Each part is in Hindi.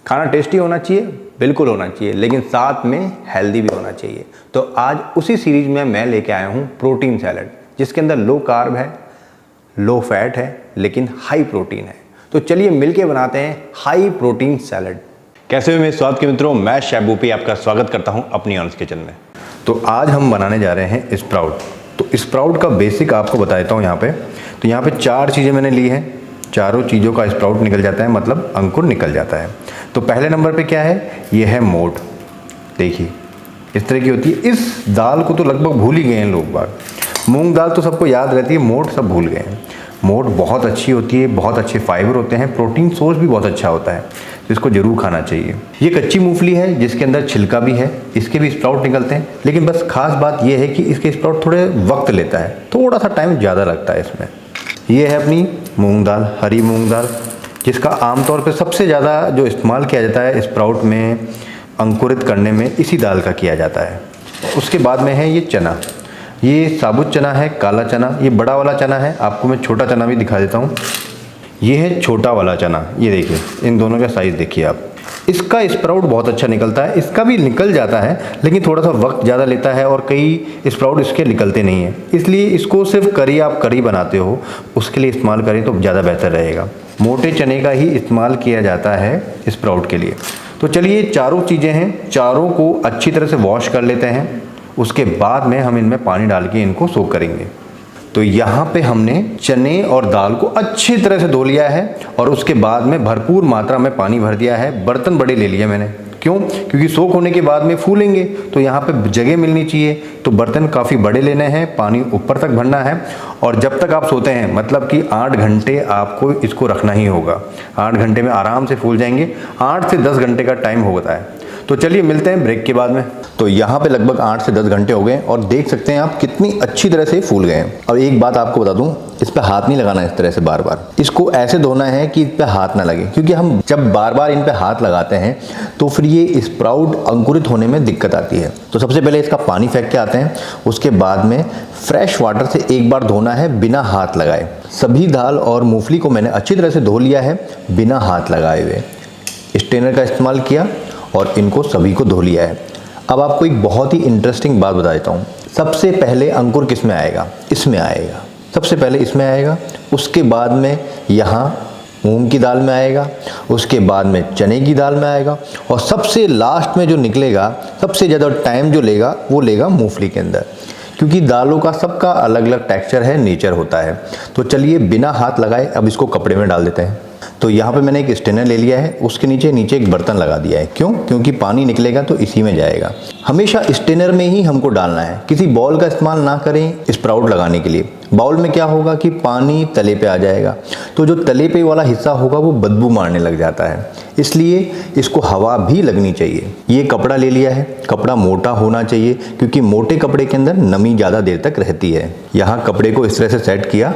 खाना टेस्टी होना चाहिए, बिल्कुल होना चाहिए, लेकिन साथ में हेल्दी भी होना चाहिए। तो आज उसी सीरीज में मैं लेके आया हूँ प्रोटीन सैलड, जिसके अंदर लो कार्ब है, लो फैट है, लेकिन हाई प्रोटीन है। तो चलिए मिलके बनाते हैं हाई प्रोटीन सैलड। कैसे हो मेरे स्वाद के मित्रों, मैं शेफ भूपी आपका स्वागत करता हूँ अपनी ऑनर्स किचन में। तो आज हम बनाने जा रहे हैं स्प्राउट। तो स्प्राउट का बेसिक आपको बता देता हूँ यहाँ पे। तो यहाँ पे 4 चीज़ें मैंने ली हैं, चारों चीज़ों का स्प्राउट निकल जाता है, मतलब अंकुर निकल जाता है। तो पहले नंबर पे क्या है, ये है मोठ। देखिए इस तरह की होती है। इस दाल को तो लगभग भूल ही गए हैं लोग बाग। मूंग दाल तो सबको याद रहती है, मोठ सब भूल गए हैं। मोठ बहुत अच्छी होती है, बहुत अच्छे फाइबर होते हैं, प्रोटीन सोर्स भी बहुत अच्छा होता है, इसको जरूर खाना चाहिए। ये कच्ची मूंगफली है जिसके अंदर छिलका भी है, इसके भी स्प्राउट निकलते हैं, लेकिन बस खास बात ये है कि इसके स्प्राउट थोड़े वक्त लेता है, थोड़ा सा टाइम ज़्यादा लगता है इसमें। ये है अपनी मूंग दाल, हरी मूंग दाल, जिसका आमतौर पर सबसे ज़्यादा जो इस्तेमाल किया जाता है स्प्राउट में अंकुरित करने में, इसी दाल का किया जाता है। उसके बाद में है ये चना, ये साबुत चना है, काला चना। ये बड़ा वाला चना है, आपको मैं छोटा चना भी दिखा देता हूँ। ये है छोटा वाला चना, ये देखिए, इन दोनों का साइज़ देखिए आप। इसका स्प्राउट बहुत अच्छा निकलता है, इसका भी निकल जाता है, लेकिन थोड़ा सा वक्त ज़्यादा लेता है और कई स्प्राउट इसके निकलते नहीं हैं। इसलिए इसको सिर्फ करी, आप करी बनाते हो उसके लिए इस्तेमाल करें तो ज़्यादा बेहतर रहेगा। मोटे चने का ही इस्तेमाल किया जाता है स्प्राउट के लिए। तो चलिए चारों चीज़ें हैं, चारों को अच्छी तरह से वॉश कर लेते हैं। उसके बाद में हम इनमें पानी डाल के इनको सोक करेंगे। तो यहाँ पे हमने चने और दाल को अच्छी तरह से धो लिया है और उसके बाद में भरपूर मात्रा में पानी भर दिया है। बर्तन बड़े ले लिए मैंने, क्यों? क्योंकि सोक होने के बाद में फूलेंगे तो यहाँ पे जगह मिलनी चाहिए। तो बर्तन काफ़ी बड़े लेने हैं, पानी ऊपर तक भरना है। और जब तक आप सोते हैं, मतलब कि 8 घंटे आपको इसको रखना ही होगा। 8 घंटे में आराम से फूल जाएंगे। 8 से 10 घंटे का टाइम होता है। तो चलिए मिलते हैं ब्रेक के बाद में। तो यहाँ पे लगभग 8 से 10 घंटे हो गए और देख सकते हैं आप कितनी अच्छी तरह से फूल गए हैं। अब एक बात आपको बता दूं, इस पे हाथ नहीं लगाना इस तरह से बार बार। इसको ऐसे धोना है कि इस पे हाथ ना लगे, क्योंकि हम जब बार बार इन पे हाथ लगाते हैं तो फिर ये स्प्राउट अंकुरित होने में दिक्कत आती है। तो सबसे पहले इसका पानी फेंक के आते हैं, उसके बाद में फ्रेश वाटर से एक बार धोना है बिना हाथ लगाए। सभी दाल और मूंगफली को मैंने अच्छी तरह से धो लिया है बिना हाथ लगाए हुए। स्ट्रेनर का इस्तेमाल किया और इनको सभी को धो लिया है। अब आपको एक बहुत ही इंटरेस्टिंग बात बता देता हूँ। सबसे पहले अंकुर किस में आएगा? इसमें आएगा, सबसे पहले इसमें आएगा। उसके बाद में यहाँ मूंग की दाल में आएगा, उसके बाद में चने की दाल में आएगा, और सबसे लास्ट में जो निकलेगा, सबसे ज़्यादा टाइम जो लेगा वो लेगा मूंगफली के अंदर, क्योंकि दालों का सबका अलग अलग टेक्सचर है, नेचर होता है। तो चलिए बिना हाथ लगाए अब इसको कपड़े में डाल देते हैं। तो यहाँ पे मैंने एक स्ट्रेनर ले लिया है, उसके नीचे एक बर्तन लगा दिया है। क्यों? क्योंकि पानी निकलेगा तो इसी में जाएगा। हमेशा स्ट्रेनर में ही हमको डालना है, किसी बाउल का इस्तेमाल ना करें स्प्राउट लगाने के लिए। बाउल में क्या होगा कि पानी तले पे आ जाएगा, तो जो तले पे वाला हिस्सा होगा वो बदबू मारने लग जाता है, इसलिए इसको हवा भी लगनी चाहिए। ये कपड़ा ले लिया है, कपड़ा मोटा होना चाहिए, क्योंकि मोटे कपड़े के अंदर नमी ज़्यादा देर तक रहती है। यहाँ कपड़े को इस तरह से सेट किया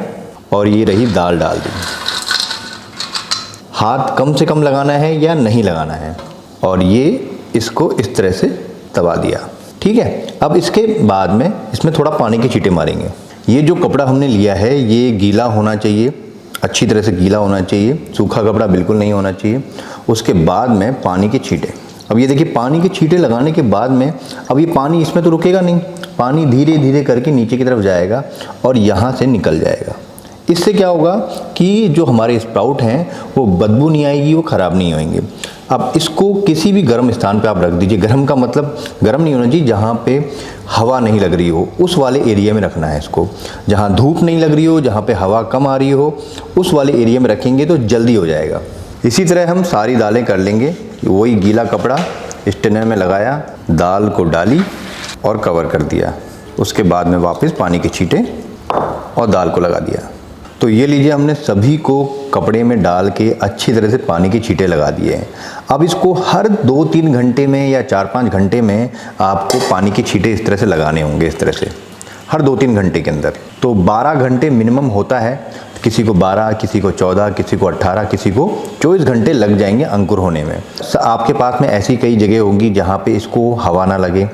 और ये रही दाल डाल दी। हाथ कम से कम लगाना है या नहीं लगाना है, और ये इसको इस तरह से दबा दिया। ठीक है, अब इसके बाद में इसमें थोड़ा पानी के छींटे मारेंगे। ये जो कपड़ा हमने लिया है ये गीला होना चाहिए, अच्छी तरह से गीला होना चाहिए, सूखा कपड़ा बिल्कुल नहीं होना चाहिए। उसके बाद में पानी के छींटे। अब ये देखिए, पानी के छींटे लगाने के बाद में अब ये पानी इसमें तो रुकेगा नहीं, पानी धीरे धीरे करके नीचे की तरफ जाएगा और यहाँ से निकल जाएगा। इससे क्या होगा कि जो हमारे स्प्राउट हैं वो बदबू नहीं आएगी, वो ख़राब नहीं होंगे। अब इसको किसी भी गर्म स्थान पे आप रख दीजिए। गर्म का मतलब गर्म नहीं होना चाहिए, जहाँ पे हवा नहीं लग रही हो उस वाले एरिया में रखना है इसको। जहाँ धूप नहीं लग रही हो, जहाँ पे हवा कम आ रही हो, उस वाले एरिया में रखेंगे तो जल्दी हो जाएगा। इसी तरह हम सारी दालें कर लेंगे। वही गीला कपड़ा स्ट्रेनर में लगाया, दाल को डाली और कवर कर दिया। उसके बाद में वापस पानी के छींटे और दाल को लगा दिया। तो ये लीजिए, हमने सभी को कपड़े में डाल के अच्छी तरह से पानी के छींटे लगा दिए हैं। अब इसको हर 2-3 घंटे में या 4-5 घंटे में आपको पानी के छींटे इस तरह से लगाने होंगे, इस तरह से हर 2-3 घंटे के अंदर। तो 12 घंटे मिनिमम होता है, किसी को 12, किसी को 14, किसी को 18, किसी को 24 घंटे लग जाएंगे अंकुर होने में। आपके पास में ऐसी कई जगह होंगी जहाँ पे इसको हवा ना लगे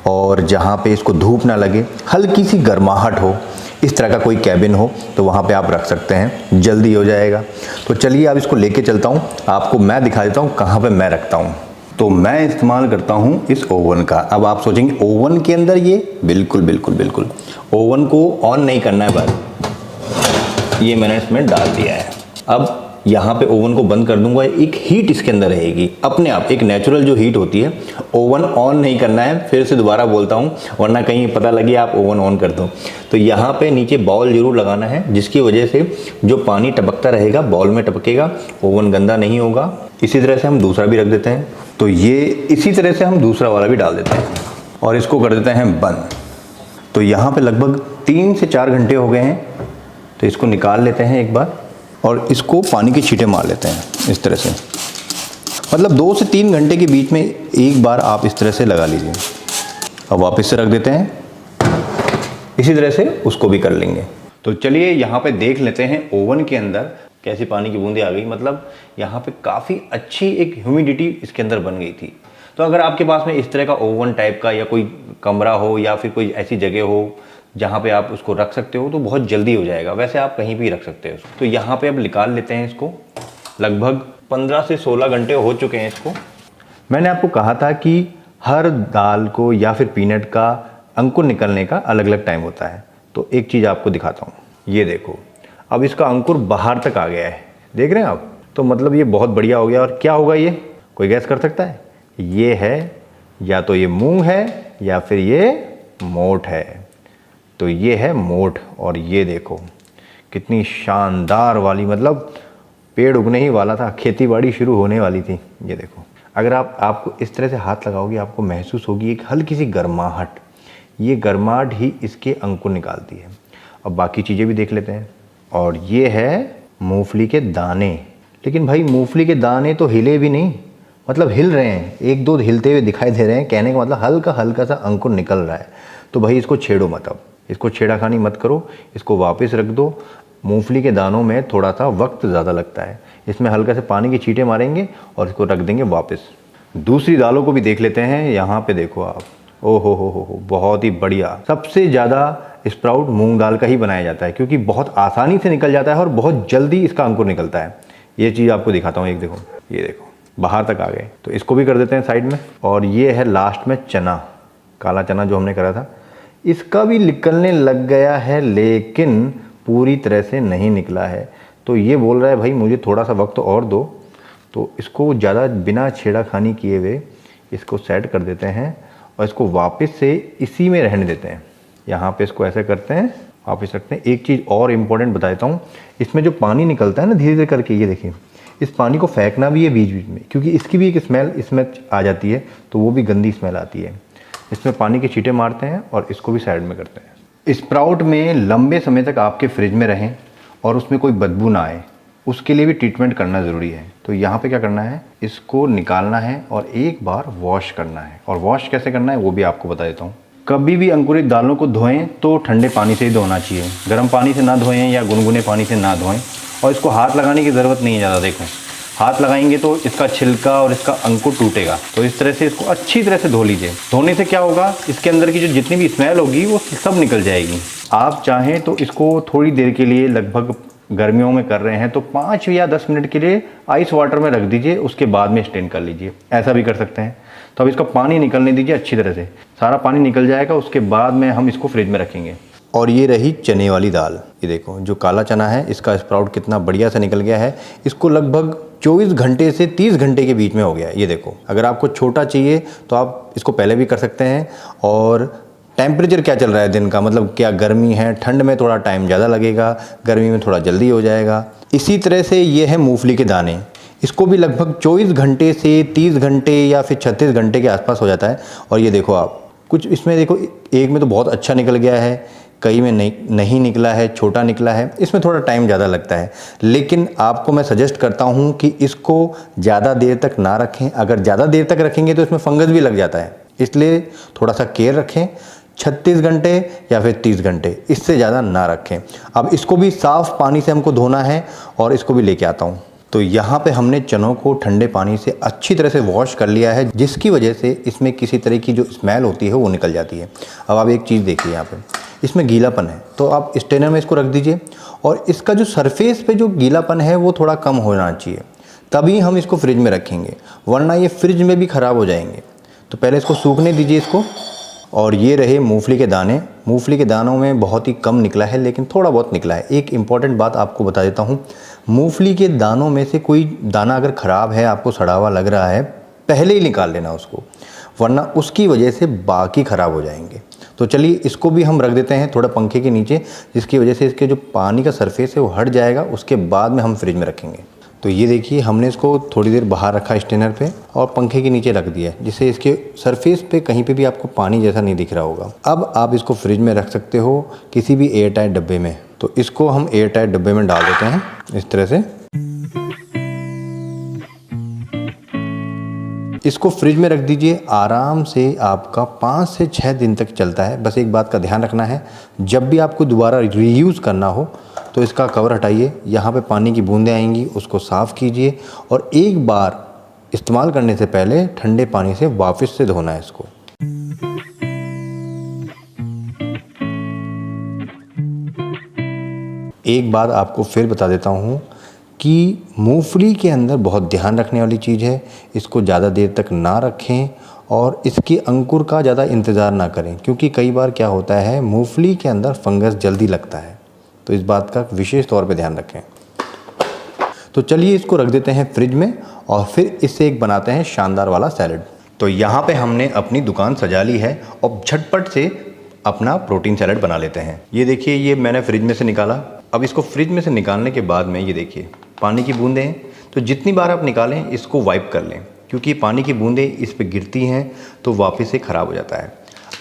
और जहाँ पे इसको धूप ना लगे, हल्की सी गर्माहट हो, इस तरह का कोई कैबिन हो तो वहाँ पे आप रख सकते हैं, जल्दी हो जाएगा। तो चलिए अब इसको लेके चलता हूँ, आपको मैं दिखा देता हूँ कहाँ पे मैं रखता हूँ। तो मैं इस्तेमाल करता हूँ इस ओवन का। अब आप सोचेंगे ओवन के अंदर ये, बिल्कुल बिल्कुल बिल्कुल, ओवन को ऑन नहीं करना है, बस ये मैंने इसमें डाल दिया है। अब यहाँ पे ओवन को बंद कर दूंगा, एक हीट इसके अंदर रहेगी अपने आप, एक नेचुरल जो हीट होती है। ओवन ऑन नहीं करना है, फिर से दोबारा बोलता हूँ, वरना कहीं पता लगे आप ओवन ऑन कर दो। तो यहाँ पे नीचे बाउल जरूर लगाना है, जिसकी वजह से जो पानी टपकता रहेगा बाउल में टपकेगा, ओवन गंदा नहीं होगा। इसी तरह से हम दूसरा भी रख देते हैं। तो ये इसी तरह से हम दूसरा वाला भी डाल देते हैं और इसको कर देते हैं बंद। तो यहाँ पे लगभग 3 से 4 घंटे हो गए हैं। तो इसको निकाल लेते हैं एक बार और इसको पानी की छींटे मार लेते हैं इस तरह से। मतलब 2 से 3 घंटे के बीच में एक बार आप इस तरह से लगा लीजिए। अब वापस से रख देते हैं, इसी तरह से उसको भी कर लेंगे। तो चलिए यहाँ पे देख लेते हैं ओवन के अंदर कैसी पानी की बूंदें आ गई। मतलब यहाँ पे काफ़ी अच्छी एक ह्यूमिडिटी इसके अंदर बन गई थी। तो अगर आपके पास में इस तरह का ओवन टाइप का या कोई कमरा हो या फिर कोई ऐसी जगह हो जहाँ पे आप उसको रख सकते हो तो बहुत जल्दी हो जाएगा। वैसे आप कहीं भी रख सकते हो। तो यहाँ पे अब निकाल लेते हैं इसको। लगभग 15 से 16 घंटे हो चुके हैं इसको। मैंने आपको कहा था कि हर दाल को या फिर पीनट का अंकुर निकलने का अलग अलग टाइम होता है। तो एक चीज़ आपको दिखाता हूँ, ये देखो, अब इसका अंकुर बाहर तक आ गया है, देख रहे हैं आप। तो मतलब ये बहुत बढ़िया हो गया। और क्या होगा ये, कोई गैस कर सकता है? ये है, या तो ये मूंग है या फिर ये मोठ है। तो ये है मोठ और ये देखो कितनी शानदार वाली, मतलब पेड़ उगने ही वाला था, खेती बाड़ी शुरू होने वाली थी। ये देखो, अगर आपको इस तरह से हाथ लगाओगे आपको महसूस होगी एक हल्की सी गर्माहट। ये गर्माहट ही इसके अंकुर निकालती है। अब बाकी चीज़ें भी देख लेते हैं। और ये है मूंगफली के दाने। लेकिन भाई मूंगफली के दाने तो हिले भी नहीं, मतलब हिल रहे हैं, 1-2 हिलते हुए दिखाई दे रहे हैं। कहने का मतलब हल्का हल्का सा अंकुर निकल रहा है। तो भाई इसको छेड़ो मत, अब इसको छेड़ाखानी मत करो, इसको वापस रख दो। मूंगफली के दानों में थोड़ा सा वक्त ज़्यादा लगता है। इसमें हल्का से पानी की छींटे मारेंगे और इसको रख देंगे वापस। दूसरी दालों को भी देख लेते हैं। यहाँ पे देखो आप, ओ हो, बहुत ही बढ़िया। सबसे ज़्यादा स्प्राउट मूंग दाल का ही बनाया जाता है क्योंकि बहुत आसानी से निकल जाता है और बहुत जल्दी इसका अंकुर निकलता है। ये चीज़ आपको दिखाता हूँ, एक देखो, ये देखो बाहर तक आ गए। तो इसको भी कर देते हैं साइड में। और ये है लास्ट में चना, काला चना जो हमने करा था, इसका भी निकलने लग गया है लेकिन पूरी तरह से नहीं निकला है। तो ये बोल रहा है भाई मुझे थोड़ा सा वक्त और दो। तो इसको ज़्यादा बिना छेड़ाखानी किए हुए इसको सेट कर देते हैं और इसको वापस से इसी में रहने देते हैं। यहाँ पे इसको ऐसे करते हैं, वापस रखते हैं। एक चीज़ और इम्पोर्टेंट बता देता हूँ, इसमें जो पानी निकलता है ना धीरे धीरे करके, ये देखिए, इस पानी को फेंकना भी है बीच बीच में क्योंकि इसकी भी एक स्मेल इसमें आ जाती है, तो वो भी गंदी स्मेल आती है। इसमें पानी के छींटे मारते हैं और इसको भी साइड में करते हैं। स्प्राउट में लंबे समय तक आपके फ्रिज में रहें और उसमें कोई बदबू ना आए, उसके लिए भी ट्रीटमेंट करना ज़रूरी है। तो यहाँ पे क्या करना है, इसको निकालना है और एक बार वॉश करना है। और वॉश कैसे करना है वो भी आपको बता देता हूँ। कभी भी अंकुरित दालों को धोएं तो ठंडे पानी से ही धोना चाहिए, गर्म पानी से ना धोएं या गुनगुने पानी से ना धोएं। और इसको हाथ लगाने की ज़रूरत नहीं है ज़्यादा। देखो हाथ लगाएंगे तो इसका छिलका और इसका अंकुर टूटेगा। तो इस तरह से इसको अच्छी तरह से धो लीजिए। धोने से क्या होगा, इसके अंदर की जो जितनी भी स्मेल होगी वो सब निकल जाएगी। आप चाहें तो इसको थोड़ी देर के लिए, लगभग गर्मियों में कर रहे हैं तो 5 या 10 मिनट के लिए आइस वाटर में रख दीजिए, उसके बाद में स्टेन कर लीजिए, ऐसा भी कर सकते हैं। तो अब इसका पानी निकलने दीजिए अच्छी तरह से, सारा पानी निकल जाएगा, उसके बाद में हम इसको फ्रिज में रखेंगे। और ये रही चने वाली दाल। ये देखो जो काला चना है इसका स्प्राउट कितना बढ़िया से निकल गया है। इसको लगभग 24 घंटे से 30 घंटे के बीच में हो गया है। ये देखो, अगर आपको छोटा चाहिए तो आप इसको पहले भी कर सकते हैं। और टेम्परेचर क्या चल रहा है दिन का, मतलब क्या गर्मी है, ठंड में थोड़ा टाइम ज़्यादा लगेगा, गर्मी में थोड़ा जल्दी हो जाएगा। इसी तरह से ये है मूंगफली के दाने, इसको भी लगभग 24 घंटे से 30 घंटे या फिर 36 घंटे के आसपास हो जाता है। और ये देखो आप, कुछ इसमें देखो, एक में तो बहुत अच्छा निकल गया है, कई में नहीं निकला है, छोटा निकला है, इसमें थोड़ा टाइम ज़्यादा लगता है। लेकिन आपको मैं सजेस्ट करता हूँ कि इसको ज़्यादा देर तक ना रखें। अगर ज़्यादा देर तक रखेंगे तो इसमें फंगस भी लग जाता है, इसलिए थोड़ा सा केयर रखें। 36 घंटे या फिर 30 घंटे, इससे ज़्यादा ना रखें। अब इसको भी साफ़ पानी से हमको धोना है और इसको भी लेके आता हूँ। तो यहाँ पे हमने चनों को ठंडे पानी से अच्छी तरह से वॉश कर लिया है, जिसकी वजह से इसमें किसी तरह की जो स्मेल होती है वो निकल जाती है। अब आप एक चीज़ देखिए, यहाँ पे इसमें गीलापन है, तो आप स्ट्रेनर में इसको रख दीजिए और इसका जो सरफेस पे जो गीलापन है वो थोड़ा कम होना चाहिए, तभी हम इसको फ्रिज में रखेंगे, वरना ये फ्रिज में भी ख़राब हो जाएंगे। तो पहले इसको सूखने दीजिए इसको। और ये रहे मूंगफली के दाने। मूंगफली के दानों में बहुत ही कम निकला है, लेकिन थोड़ा बहुत निकला है। एक इम्पॉर्टेंट बात आपको बता देता हूँ, मूंगफली के दानों में से कोई दाना अगर ख़राब है, आपको सड़ा हुआ लग रहा है, पहले ही निकाल लेना उसको, वरना उसकी वजह से बाकी ख़राब हो जाएंगे। तो चलिए इसको भी हम रख देते हैं थोड़ा पंखे के नीचे, जिसकी वजह से इसके जो पानी का सरफेस है वो हट जाएगा, उसके बाद में हम फ्रिज में रखेंगे। तो ये देखिए हमने इसको थोड़ी देर बाहर रखा स्ट्रेनर पे और पंखे के नीचे रख दिया, जिससे इसके सरफेस पे कहीं पे भी आपको पानी जैसा नहीं दिख रहा होगा। अब आप इसको फ्रिज में रख सकते हो किसी भी एयर टाइट डब्बे में। तो इसको हम एयर टाइट डब्बे में डाल देते हैं इस तरह से। इसको फ्रिज में रख दीजिए, आराम से आपका 5 से 6 दिन तक चलता है। बस एक बात का ध्यान रखना है, जब भी आपको दोबारा रीयूज़ करना हो तो इसका कवर हटाइए, यहाँ पे पानी की बूंदें आएंगी, उसको साफ़ कीजिए और एक बार इस्तेमाल करने से पहले ठंडे पानी से वापस से धोना है इसको। एक बात आपको फिर बता देता हूँ कि मूंगफली के अंदर बहुत ध्यान रखने वाली चीज़ है, इसको ज़्यादा देर तक ना रखें और इसके अंकुर का ज़्यादा इंतज़ार ना करें, क्योंकि कई बार क्या होता है मूंगफली के अंदर फंगस जल्दी लगता है। तो इस बात का विशेष तौर पे ध्यान रखें। तो चलिए इसको रख देते हैं फ्रिज में और फिर इससे एक बनाते हैं शानदार वाला सैलेड। तो यहाँ पे हमने अपनी दुकान सजा ली है और झटपट से अपना प्रोटीन सैलेड बना लेते हैं। ये देखिए, ये मैंने फ्रिज में से निकाला। अब इसको फ्रिज में से निकालने के बाद में ये देखिए पानी की बूंदें हैं, तो जितनी बार आप निकालें इसको वाइप कर लें, क्योंकि पानी की बूंदें इस पर गिरती हैं तो वापस से ख़राब हो जाता है।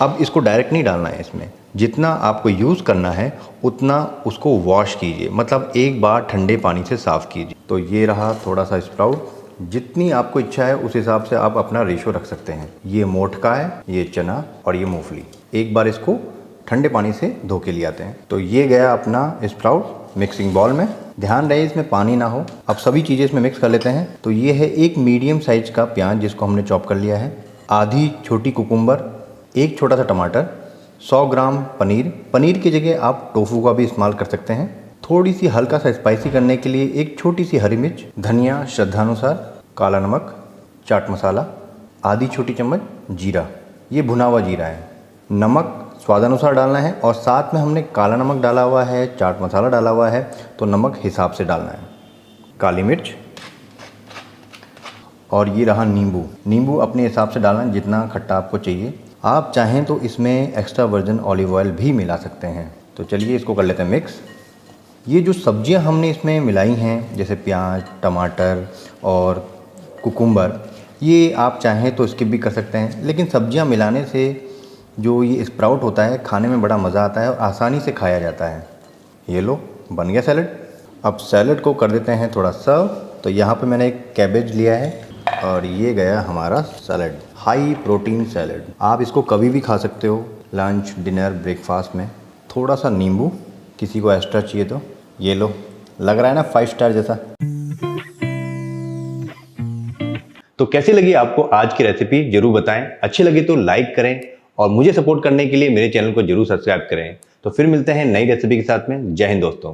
अब इसको डायरेक्ट नहीं डालना है इसमें, जितना आपको यूज़ करना है उतना उसको वॉश कीजिए, मतलब एक बार ठंडे पानी से साफ़ कीजिए। तो ये रहा थोड़ा सा स्प्राउट, जितनी आपको इच्छा है उस हिसाब से आप अपना रेशो रख सकते हैं। ये मोटका है, ये चना और ये मूंगफली। एक बार इसको ठंडे पानी से धो के ले आते हैं। तो ये गया अपना स्प्राउट मिक्सिंग बॉल में। ध्यान रहे इसमें पानी ना हो। अब सभी चीज़ें इसमें मिक्स कर लेते हैं। तो ये है एक मीडियम साइज का प्याज जिसको हमने चॉप कर लिया है, आधी छोटी कुकुम्बर, एक छोटा सा टमाटर, 100 ग्राम पनीर। पनीर की जगह आप टोफू का भी इस्तेमाल कर सकते हैं। थोड़ी सी हल्का सा स्पाइसी करने के लिए एक छोटी सी हरी मिर्च, धनिया श्रद्धानुसार, काला नमक, चाट मसाला, आधी छोटी चम्मच जीरा, ये भुना हुआ जीरा है, नमक स्वादानुसार डालना है और साथ में हमने काला नमक डाला हुआ है, चाट मसाला डाला हुआ है, तो नमक हिसाब से डालना है, काली मिर्च और ये रहा नींबू। नींबू अपने हिसाब से डालना जितना खट्टा आपको चाहिए। आप चाहें तो इसमें एक्स्ट्रा वर्जिन ऑलिव ऑयल भी मिला सकते हैं। तो चलिए इसको कर लेते हैं मिक्स। ये जो सब्जियां हमने इसमें मिलाई हैं, जैसे प्याज, टमाटर और कुकुम्बर, ये आप चाहें तो स्किप भी कर सकते हैं, लेकिन सब्जियां मिलाने से जो ये स्प्राउट होता है खाने में बड़ा मज़ा आता है और आसानी से खाया जाता है। ये लो, बन गया सैलेड। अब सैलेड को कर देते हैं थोड़ा सर्व। तो यहाँ पे मैंने एक कैबेज लिया है और ये गया हमारा सैलेड, हाई प्रोटीन सैलेड। आप इसको कभी भी खा सकते हो, लंच, डिनर, ब्रेकफास्ट में। थोड़ा सा नींबू, किसी को एक्स्ट्रा चाहिए तो ये लो, लग रहा है ना 5 स्टार जैसा। तो कैसी लगी आपको आज की रेसिपी जरूर बताएं। अच्छी लगी तो लाइक करें और मुझे सपोर्ट करने के लिए मेरे चैनल को जरूर सब्सक्राइब करें। तो फिर मिलते हैं नई रेसिपी के साथ में। जय हिंद दोस्तों।